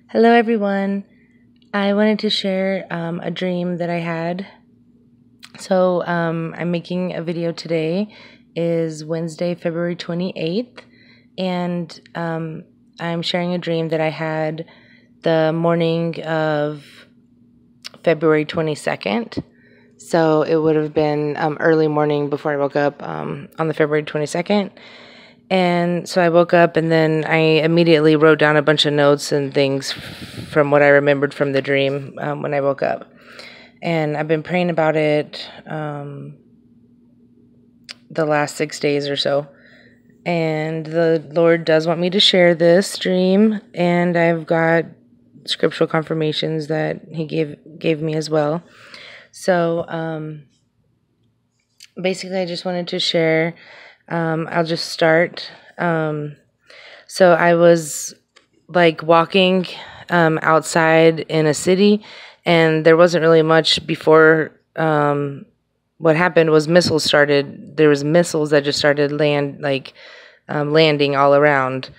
Hello, everyone. I wanted to share a dream that I had. So, I'm making a video today. Is Wednesday, February 28th, and I'm sharing a dream that I had the morning of February 22nd. So, it would have been early morning before I woke up on the February 22nd. And so I woke up and then I immediately wrote down a bunch of notes and things from what I remembered from the dream when I woke up. And I've been praying about it the last 6 days or so. And the Lord does want me to share this dream, and I've got scriptural confirmations that He gave me as well. So basically, I just wanted to share. I'll just start. So I was like walking outside in a city, and there wasn't really much before. What happened was missiles started. There was missiles that just started landing all around,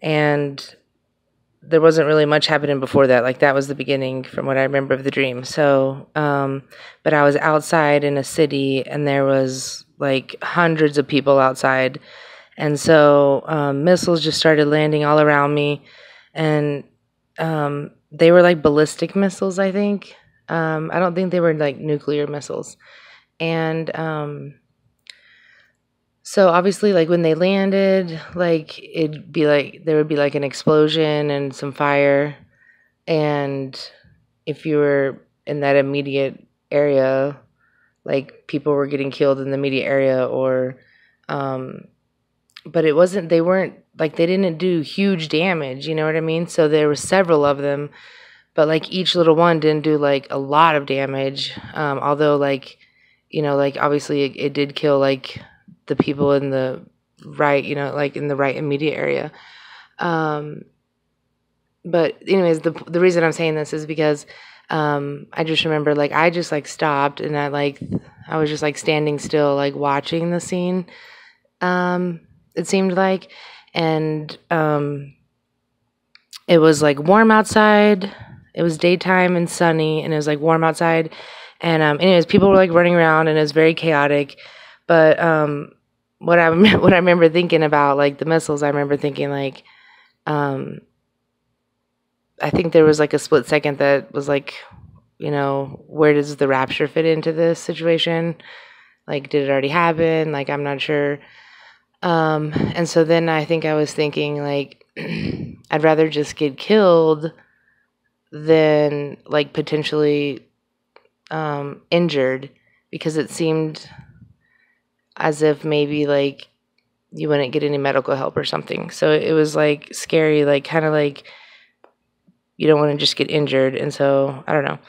and there wasn't really much happening before that. Like that was the beginning from what I remember of the dream. So, but I was outside in a city, and there was like hundreds of people outside. And so missiles just started landing all around me. And they were like ballistic missiles, I think. I don't think they were like nuclear missiles. And so obviously, like when they landed, like it'd be like there would be like an explosion and some fire. And if you were in that immediate area, like people were getting killed in the immediate area, or but they didn't do huge damage, you know what I mean? So there were several of them, but like each little one didn't do like a lot of damage. Although like, like obviously it did kill like the people in the right, like in the right immediate area. But anyways, the reason I'm saying this is because I just remember like I just like stopped, and I was just like standing still, like watching the scene. It seemed like, and it was like warm outside. It was daytime and sunny, and it was like warm outside. And anyways, people were like running around, and it was very chaotic. But what I remember thinking about like the missiles, I remember thinking like, I think there was like a split second that was like, where does the rapture fit into this situation? Like, did it already happen? Like, I'm not sure. And so then I think I was thinking like, I'd rather just get killed than like potentially injured, because it seemed as if maybe like you wouldn't get any medical help or something. So it was like scary, like kind of like you don't want to just get injured. And so I don't know.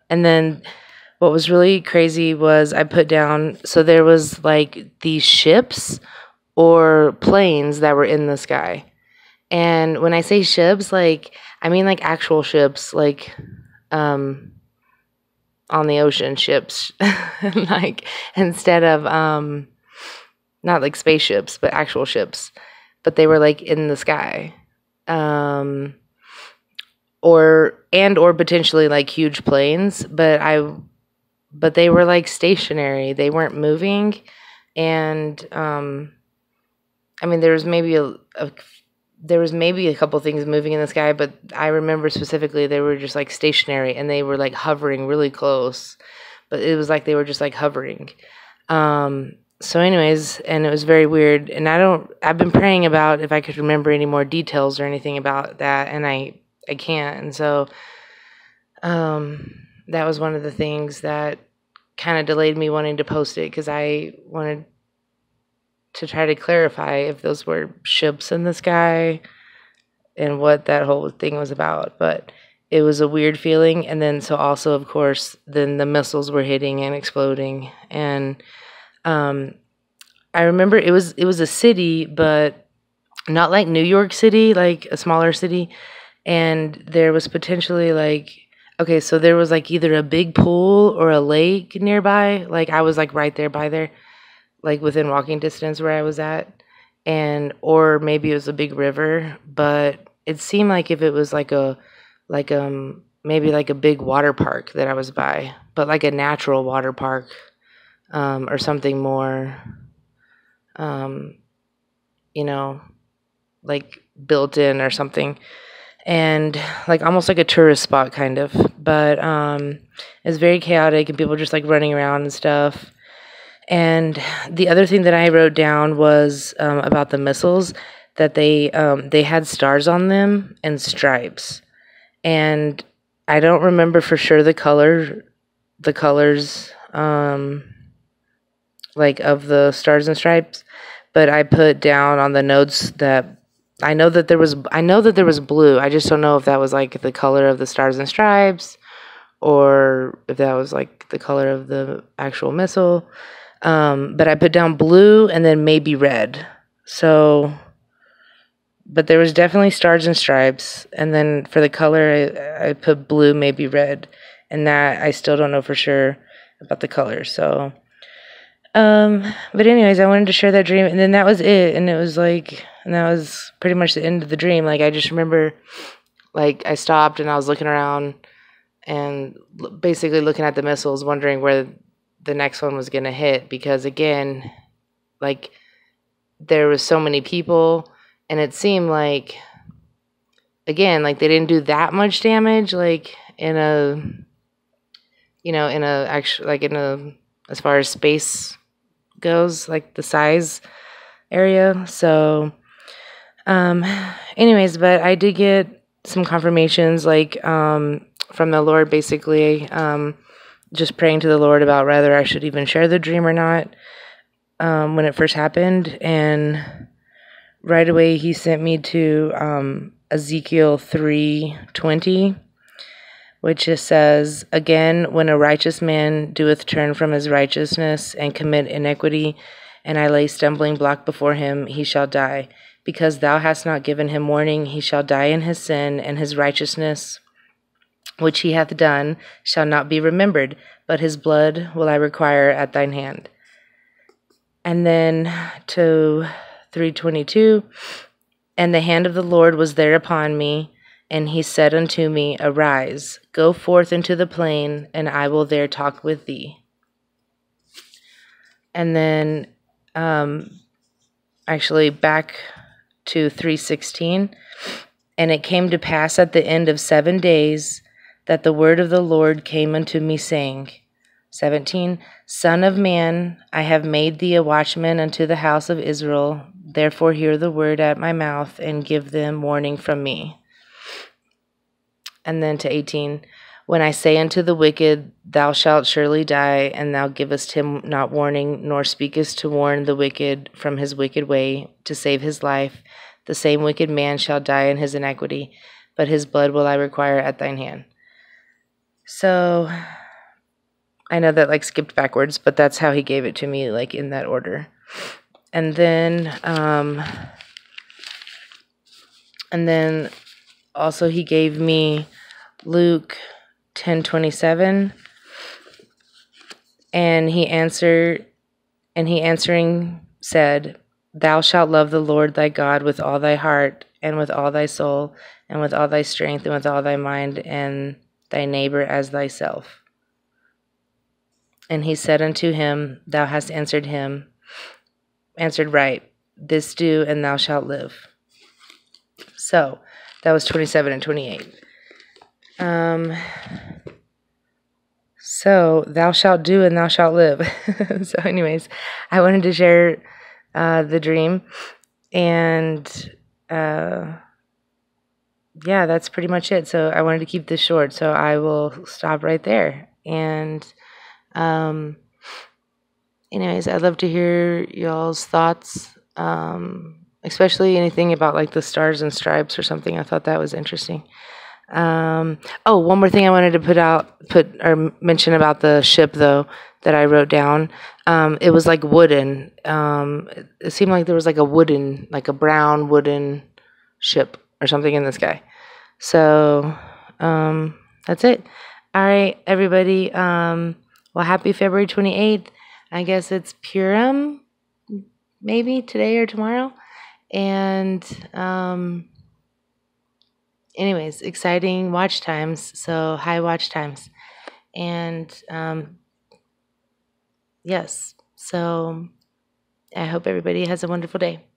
And then what was really crazy was I put down, so there was like these ships or planes that were in the sky. And when I say ships, like, I mean like actual ships, like on the ocean ships, like instead of not like spaceships, but actual ships. But they were like in the sky. Or potentially like huge planes, but they were like stationary. They weren't moving. And I mean there was maybe a couple things moving in the sky, but I remember specifically they were just like stationary, and they were like hovering really close. But it was like they were just like hovering. So anyways, and it was very weird, and I've been praying about if I could remember any more details or anything about that, and I can't. And so that was one of the things that kind of delayed me wanting to post it, because I wanted to try to clarify if those were ships in the sky and what that whole thing was about. But it was a weird feeling. And then so also, of course, then the missiles were hitting and exploding. And I remember it was a city, but not like New York City, like a smaller city. And there was potentially like, okay, so there was like either a big pool or a lake nearby. Like I was like right there by there, like within walking distance where I was at. or maybe it was a big river, but it seemed like if it was like maybe like a big water park that I was by, but like a natural water park, or something more, you know, like built in or something, and like almost like a tourist spot kind of, but it's very chaotic and people just like running around and stuff. And the other thing that I wrote down was about the missiles, that they had stars on them and stripes, and I don't remember for sure the colors, like of the stars and stripes, but I put down on the notes that I know that there was blue. I just don't know if that was like the color of the stars and stripes, or if that was like the color of the actual missile. But I put down blue and then maybe red. So, but there was definitely stars and stripes. And then for the color, I put blue, maybe red. And that I still don't know for sure about the color. So, but anyways, I wanted to share that dream. And then that was it. And it was like, and that was pretty much the end of the dream. Like, I just remember, like, I stopped and I was looking around and basically looking at the missiles, wondering where the next one was going to hit, because again, like, there was so many people, and it seemed like, again, like they didn't do that much damage, like in a, actually, like in a, as far as space goes, like the size area. So anyways, but I did get some confirmations, like from the Lord, basically, just praying to the Lord about whether I should even share the dream or not, when it first happened. And right away he sent me to Ezekiel 3:20, which just says, "Again, when a righteous man doeth turn from his righteousness and commit iniquity, and I lay stumbling block before him, he shall die. Because thou hast not given him warning, he shall die in his sin, and his righteousness which he hath done shall not be remembered, but his blood will I require at thine hand." And then to 3:22, "And the hand of the Lord was there upon me, and he said unto me, Arise, go forth into the plain, and I will there talk with thee." And then actually back to 3:16, "And it came to pass at the end of 7 days that the word of the Lord came unto me, saying," 17, "Son of man, I have made thee a watchman unto the house of Israel. Therefore hear the word at my mouth, and give them warning from me." And then to 18, "When I say unto the wicked, Thou shalt surely die, and thou givest him not warning, nor speakest to warn the wicked from his wicked way, to save his life, the same wicked man shall die in his iniquity, but his blood will I require at thine hand." So I know that like skipped backwards, but that's how he gave it to me, like in that order. And then also he gave me Luke 10:27, and he answering said, "Thou shalt love the Lord thy God with all thy heart, and with all thy soul, and with all thy strength, and with all thy mind, and thy neighbor as thyself." And he said unto him, "Thou hast answered right. This do, and thou shalt live." So that was 27 and 28. So thou shalt do, and thou shalt live. So anyways, I wanted to share the dream, and yeah, that's pretty much it. So I wanted to keep this short, so I will stop right there. And anyways, I'd love to hear y'all's thoughts, especially anything about like the stars and stripes or something. I thought that was interesting. One more thing I wanted to mention about the ship, though, that I wrote down. It was like wooden. It seemed like there was like a brown wooden ship or something in the sky. So that's it. All right, everybody. Well, happy February 28th. I guess it's Purim, maybe today or tomorrow. And anyways, exciting watch times. So high watch times. And yes, so I hope everybody has a wonderful day.